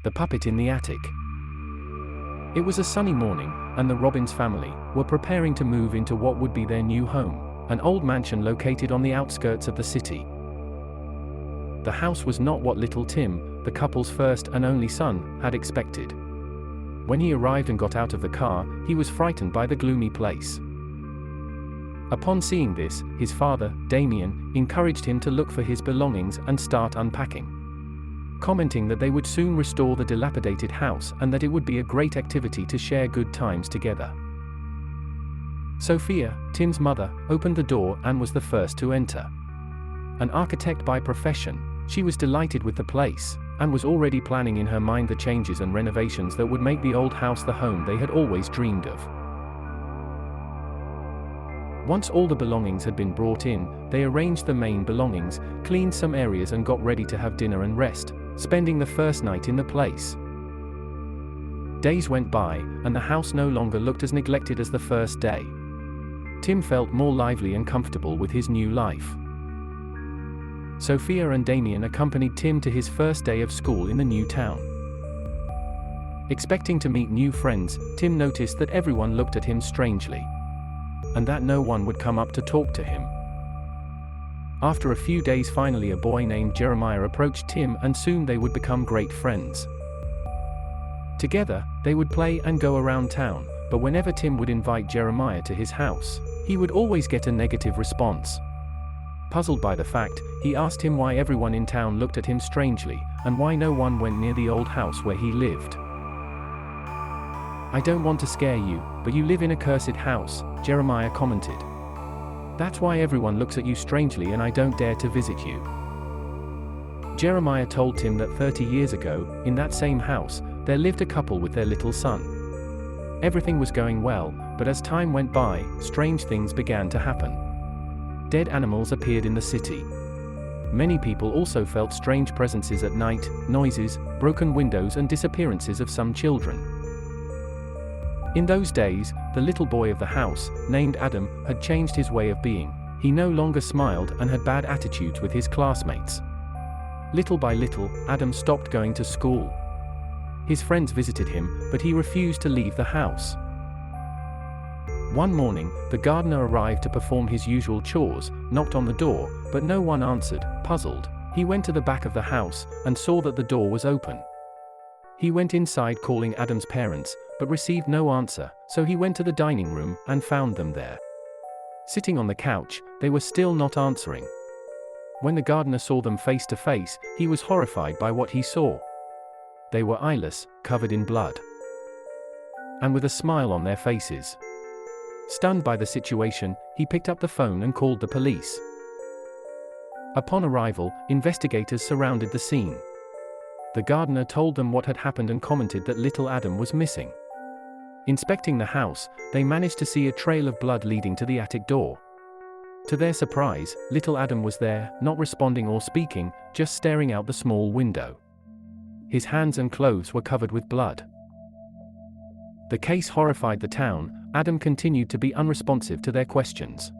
The Puppet in the Attic. It was a sunny morning, and the Robbins family were preparing to move into what would be their new home, an old mansion located on the outskirts of the city. The house was not what little Tim, the couple's first and only son, had expected. When he arrived and got out of the car, he was frightened by the gloomy place. Upon seeing this, his father, Damien, encouraged him to look for his belongings and start unpacking, commenting that they would soon restore the dilapidated house and that it would be a great activity to share good times together. Sophia, Tim's mother, opened the door and was the first to enter. An architect by profession, she was delighted with the place, and was already planning in her mind the changes and renovations that would make the old house the home they had always dreamed of. Once all the belongings had been brought in, they arranged the main belongings, cleaned some areas and got ready to have dinner and rest, spending the first night in the place. Days went by, and the house no longer looked as neglected as the first day. Tim felt more lively and comfortable with his new life. Sophia and Damien accompanied Tim to his first day of school in the new town. Expecting to meet new friends, Tim noticed that everyone looked at him strangely, and that no one would come up to talk to him. After a few days, finally a boy named Jeremiah approached Tim, and soon they would become great friends. Together, they would play and go around town, but whenever Tim would invite Jeremiah to his house, he would always get a negative response. Puzzled by the fact, he asked him why everyone in town looked at him strangely, and why no one went near the old house where he lived. "I don't want to scare you, but you live in a cursed house," Jeremiah commented. "That's why everyone looks at you strangely and I don't dare to visit you." Jeremiah told Tim that 30 years ago, in that same house, there lived a couple with their little son. Everything was going well, but as time went by, strange things began to happen. Dead animals appeared in the city. Many people also felt strange presences at night, noises, broken windows and disappearances of some children. In those days, the little boy of the house, named Adam, had changed his way of being. He no longer smiled and had bad attitudes with his classmates. Little by little, Adam stopped going to school. His friends visited him, but he refused to leave the house. One morning, the gardener arrived to perform his usual chores, knocked on the door, but no one answered. Puzzled, he went to the back of the house, and saw that the door was open. He went inside calling Adam's parents, but received no answer, so he went to the dining room, and found them there. Sitting on the couch, they were still not answering. When the gardener saw them face to face, he was horrified by what he saw. They were eyeless, covered in blood, and with a smile on their faces. Stunned by the situation, he picked up the phone and called the police. Upon arrival, investigators surrounded the scene. The gardener told them what had happened and commented that little Adam was missing. Inspecting the house, they managed to see a trail of blood leading to the attic door. To their surprise, little Adam was there, not responding or speaking, just staring out the small window. His hands and clothes were covered with blood. The case horrified the town. Adam continued to be unresponsive to their questions.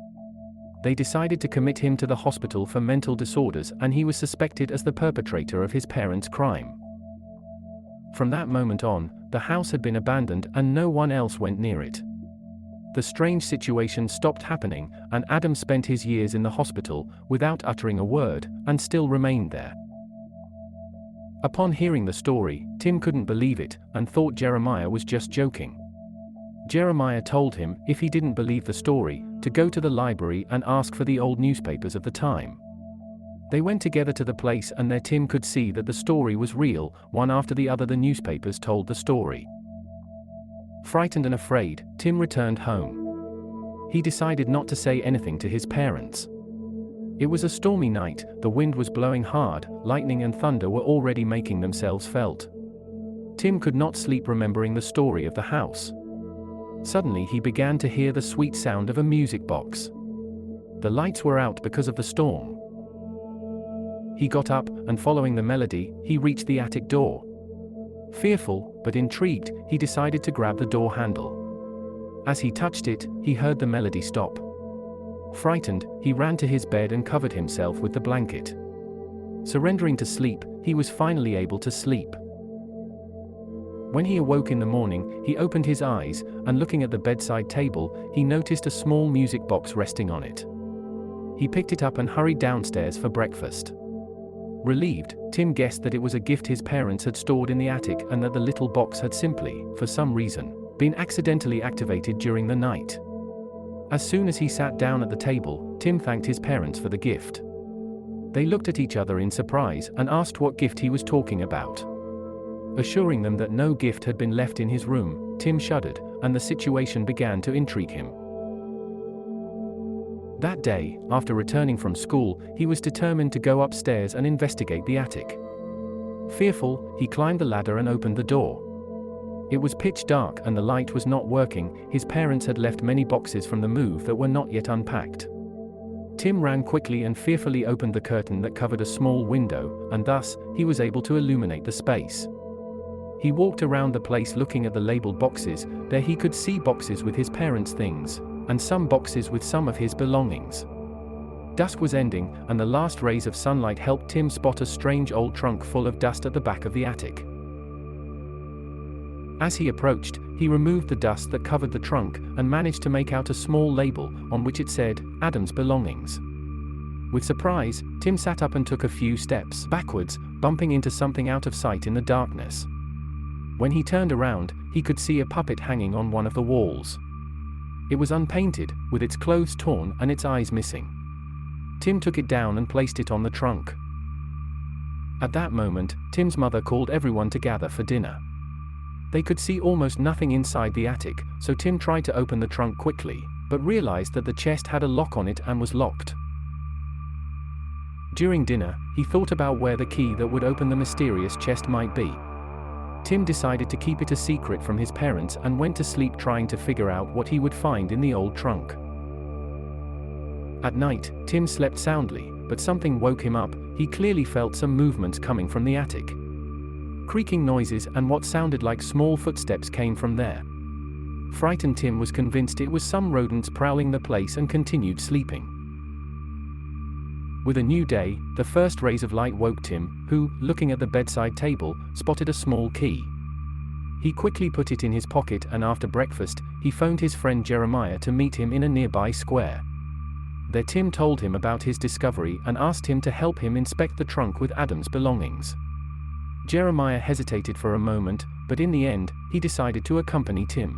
They decided to commit him to the hospital for mental disorders, and he was suspected as the perpetrator of his parents' crime. From that moment on, the house had been abandoned and no one else went near it. The strange situation stopped happening, and Adam spent his years in the hospital, without uttering a word, and still remained there. Upon hearing the story, Tim couldn't believe it, and thought Jeremiah was just joking. Jeremiah told him, if he didn't believe the story, to go to the library and ask for the old newspapers of the time. They went together to the place, and there Tim could see that the story was real. One after the other the newspapers told the story. Frightened and afraid, Tim returned home. He decided not to say anything to his parents. It was a stormy night, the wind was blowing hard, lightning and thunder were already making themselves felt. Tim could not sleep remembering the story of the house. Suddenly he began to hear the sweet sound of a music box. The lights were out because of the storm. He got up, and following the melody, he reached the attic door. Fearful, but intrigued, he decided to grab the door handle. As he touched it, he heard the melody stop. Frightened, he ran to his bed and covered himself with the blanket. Surrendering to sleep, he was finally able to sleep. When he awoke in the morning, he opened his eyes, and looking at the bedside table, he noticed a small music box resting on it. He picked it up and hurried downstairs for breakfast. Relieved, Tim guessed that it was a gift his parents had stored in the attic and that the little box had simply, for some reason, been accidentally activated during the night. As soon as he sat down at the table, Tim thanked his parents for the gift. They looked at each other in surprise and asked what gift he was talking about. Assuring them that no gift had been left in his room, Tim shuddered, and the situation began to intrigue him. That day, after returning from school, he was determined to go upstairs and investigate the attic. Fearful, he climbed the ladder and opened the door. It was pitch dark and the light was not working. His parents had left many boxes from the move that were not yet unpacked. Tim ran quickly and fearfully opened the curtain that covered a small window, and thus, he was able to illuminate the space. He walked around the place looking at the labeled boxes. There he could see boxes with his parents' things, and some boxes with some of his belongings. Dusk was ending, and the last rays of sunlight helped Tim spot a strange old trunk full of dust at the back of the attic. As he approached, he removed the dust that covered the trunk, and managed to make out a small label, on which it said, "Adam's Belongings." With surprise, Tim sat up and took a few steps backwards, bumping into something out of sight in the darkness. When he turned around, he could see a puppet hanging on one of the walls. It was unpainted, with its clothes torn and its eyes missing. Tim took it down and placed it on the trunk. At that moment, Tim's mother called everyone to gather for dinner. They could see almost nothing inside the attic, so Tim tried to open the trunk quickly, but realized that the chest had a lock on it and was locked. During dinner, he thought about where the key that would open the mysterious chest might be. Tim decided to keep it a secret from his parents and went to sleep trying to figure out what he would find in the old trunk. At night, Tim slept soundly, but something woke him up. He clearly felt some movements coming from the attic. Creaking noises and what sounded like small footsteps came from there. Frightened, Tim was convinced it was some rodents prowling the place and continued sleeping. With a new day, the first rays of light woke Tim, who, looking at the bedside table, spotted a small key. He quickly put it in his pocket, and after breakfast, he phoned his friend Jeremiah to meet him in a nearby square. There Tim told him about his discovery and asked him to help him inspect the trunk with Adam's belongings. Jeremiah hesitated for a moment, but in the end, he decided to accompany Tim.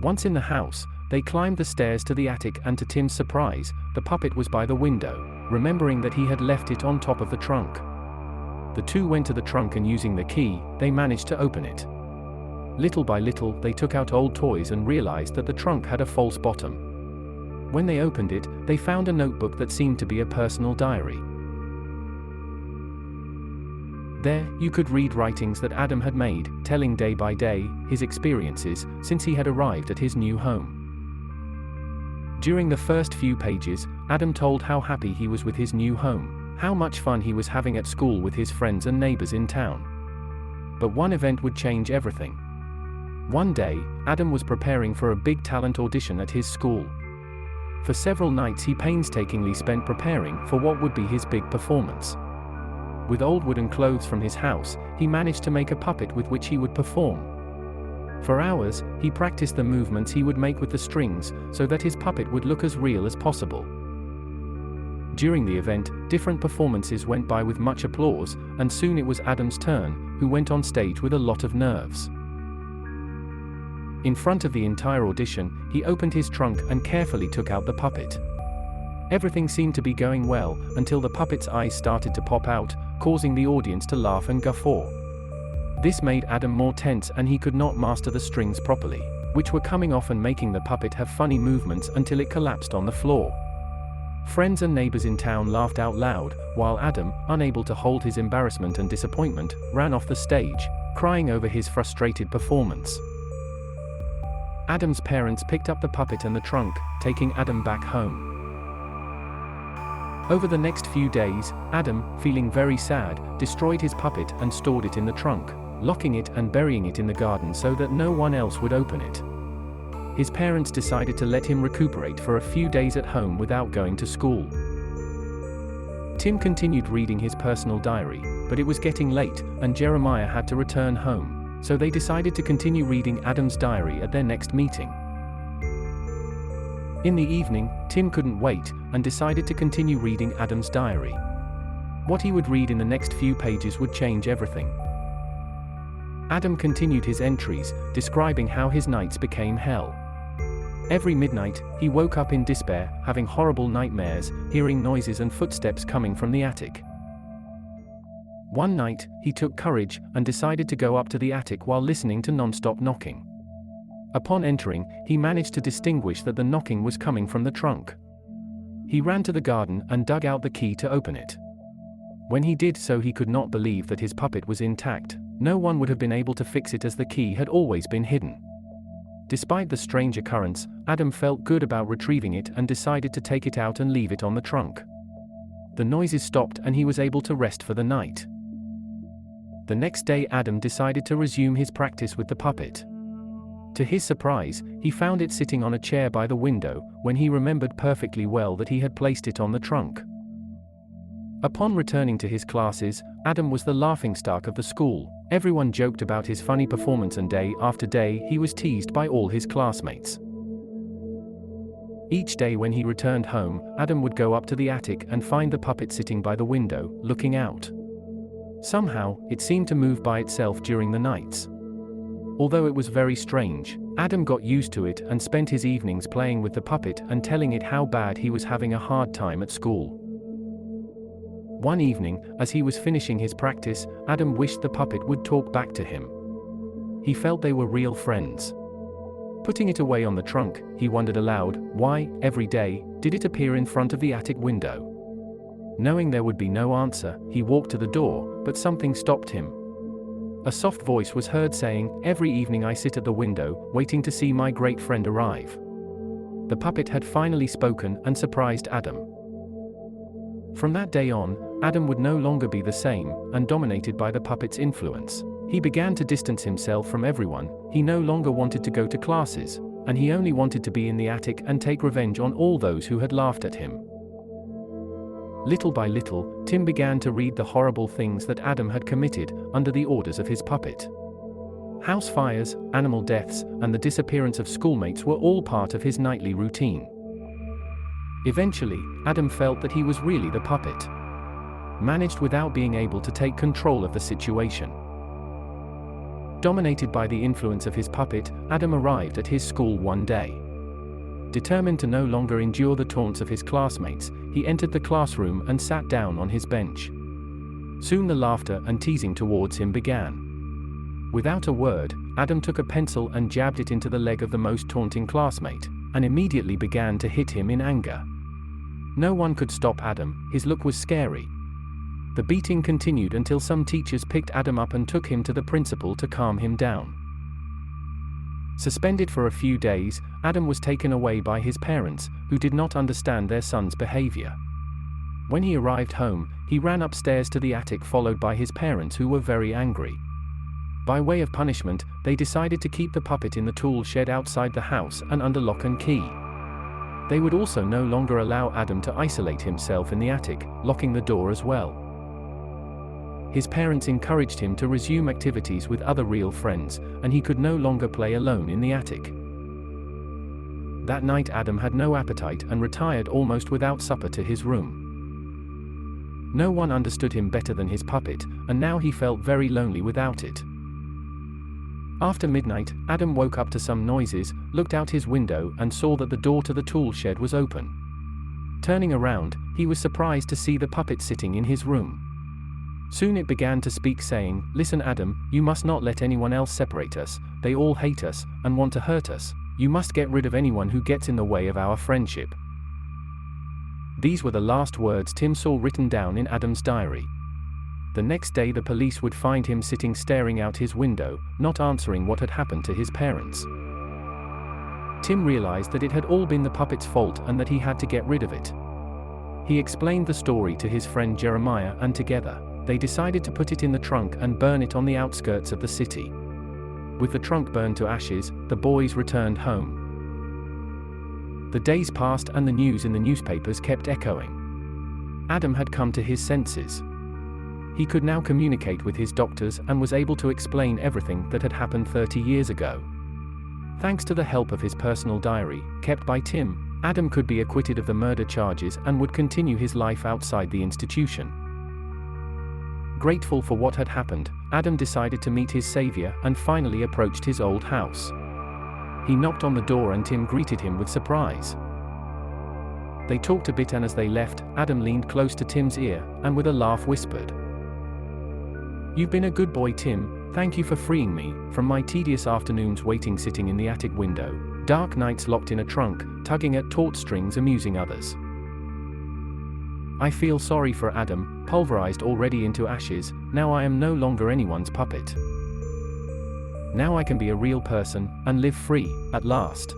Once in the house, they climbed the stairs to the attic, and to Tim's surprise, the puppet was by the window, remembering that he had left it on top of the trunk. The two went to the trunk, and using the key, they managed to open it. Little by little, they took out old toys and realized that the trunk had a false bottom. When they opened it, they found a notebook that seemed to be a personal diary. There, you could read writings that Adam had made, telling day by day his experiences since he had arrived at his new home. During the first few pages, Adam told how happy he was with his new home, how much fun he was having at school with his friends and neighbors in town. But one event would change everything. One day, Adam was preparing for a big talent audition at his school. For several nights he painstakingly spent preparing for what would be his big performance. With old wooden clothes from his house, he managed to make a puppet with which he would perform. For hours, he practiced the movements he would make with the strings, so that his puppet would look as real as possible. During the event, different performances went by with much applause, and soon it was Adam's turn, who went on stage with a lot of nerves. In front of the entire audition, he opened his trunk and carefully took out the puppet. Everything seemed to be going well, until the puppet's eyes started to pop out, causing the audience to laugh and guffaw. This made Adam more tense, and he could not master the strings properly, which were coming off and making the puppet have funny movements until it collapsed on the floor. Friends and neighbors in town laughed out loud, while Adam, unable to hold his embarrassment and disappointment, ran off the stage, crying over his frustrated performance. Adam's parents picked up the puppet and the trunk, taking Adam back home. Over the next few days, Adam, feeling very sad, destroyed his puppet and stored it in the trunk, locking it and burying it in the garden so that no one else would open it. His parents decided to let him recuperate for a few days at home without going to school. Tim continued reading his personal diary, but it was getting late, and Jeremiah had to return home. So they decided to continue reading Adam's diary at their next meeting. In the evening, Tim couldn't wait, and decided to continue reading Adam's diary. What he would read in the next few pages would change everything. Adam continued his entries, describing how his nights became hell. Every midnight, he woke up in despair, having horrible nightmares, hearing noises and footsteps coming from the attic. One night, he took courage, and decided to go up to the attic while listening to non-stop knocking. Upon entering, he managed to distinguish that the knocking was coming from the trunk. He ran to the garden and dug out the key to open it. When he did so, he could not believe that his puppet was intact. No one would have been able to fix it, as the key had always been hidden. Despite the strange occurrence, Adam felt good about retrieving it and decided to take it out and leave it on the trunk. The noises stopped and he was able to rest for the night. The next day, Adam decided to resume his practice with the puppet. To his surprise, he found it sitting on a chair by the window, when he remembered perfectly well that he had placed it on the trunk. Upon returning to his classes, Adam was the laughingstock of the school. Everyone joked about his funny performance, and day after day he was teased by all his classmates. Each day when he returned home, Adam would go up to the attic and find the puppet sitting by the window, looking out. Somehow, it seemed to move by itself during the nights. Although it was very strange, Adam got used to it and spent his evenings playing with the puppet and telling it how bad he was having a hard time at school. One evening, as he was finishing his practice, Adam wished the puppet would talk back to him. He felt they were real friends. Putting it away on the trunk, he wondered aloud, why, every day, did it appear in front of the attic window? Knowing there would be no answer, he walked to the door, but something stopped him. A soft voice was heard saying, "Every evening I sit at the window, waiting to see my great friend arrive." The puppet had finally spoken and surprised Adam. From that day on, Adam would no longer be the same, and dominated by the puppet's influence. He began to distance himself from everyone. He no longer wanted to go to classes, and he only wanted to be in the attic and take revenge on all those who had laughed at him. Little by little, Tim began to read the horrible things that Adam had committed, under the orders of his puppet. House fires, animal deaths, and the disappearance of schoolmates were all part of his nightly routine. Eventually, Adam felt that he was really the puppet. Managed without being able to take control of the situation. Dominated by the influence of his puppet, Adam arrived at his school one day. Determined to no longer endure the taunts of his classmates, he entered the classroom and sat down on his bench. Soon the laughter and teasing towards him began. Without a word, Adam took a pencil and jabbed it into the leg of the most taunting classmate, and immediately began to hit him in anger. No one could stop Adam, his look was scary. The beating continued until some teachers picked Adam up and took him to the principal to calm him down. Suspended for a few days, Adam was taken away by his parents, who did not understand their son's behavior. When he arrived home, he ran upstairs to the attic, followed by his parents, who were very angry. By way of punishment, they decided to keep the puppet in the tool shed outside the house and under lock and key. They would also no longer allow Adam to isolate himself in the attic, locking the door as well. His parents encouraged him to resume activities with other real friends, and he could no longer play alone in the attic. That night Adam had no appetite and retired almost without supper to his room. No one understood him better than his puppet, and now he felt very lonely without it. After midnight, Adam woke up to some noises, looked out his window and saw that the door to the tool shed was open. Turning around, he was surprised to see the puppet sitting in his room. Soon it began to speak, saying, "Listen, Adam, you must not let anyone else separate us. They all hate us and want to hurt us. You must get rid of anyone who gets in the way of our friendship." These were the last words Tim saw written down in Adam's diary. The next day the police would find him sitting staring out his window, not answering what had happened to his parents. Tim realized that it had all been the puppet's fault and that he had to get rid of it. He explained the story to his friend Jeremiah, and together, they decided to put it in the trunk and burn it on the outskirts of the city. With the trunk burned to ashes, the boys returned home. The days passed and the news in the newspapers kept echoing. Adam had come to his senses. He could now communicate with his doctors and was able to explain everything that had happened 30 years ago. Thanks to the help of his personal diary, kept by Tim, Adam could be acquitted of the murder charges and would continue his life outside the institution. Grateful for what had happened, Adam decided to meet his savior and finally approached his old house. He knocked on the door and Tim greeted him with surprise. They talked a bit, and as they left, Adam leaned close to Tim's ear and with a laugh whispered, "You've been a good boy, Tim. Thank you for freeing me from my tedious afternoons waiting sitting in the attic window, dark nights locked in a trunk, tugging at taut strings amusing others." I feel sorry for Adam, pulverized already into ashes. Now I am no longer anyone's puppet. Now I can be a real person and live free, at last.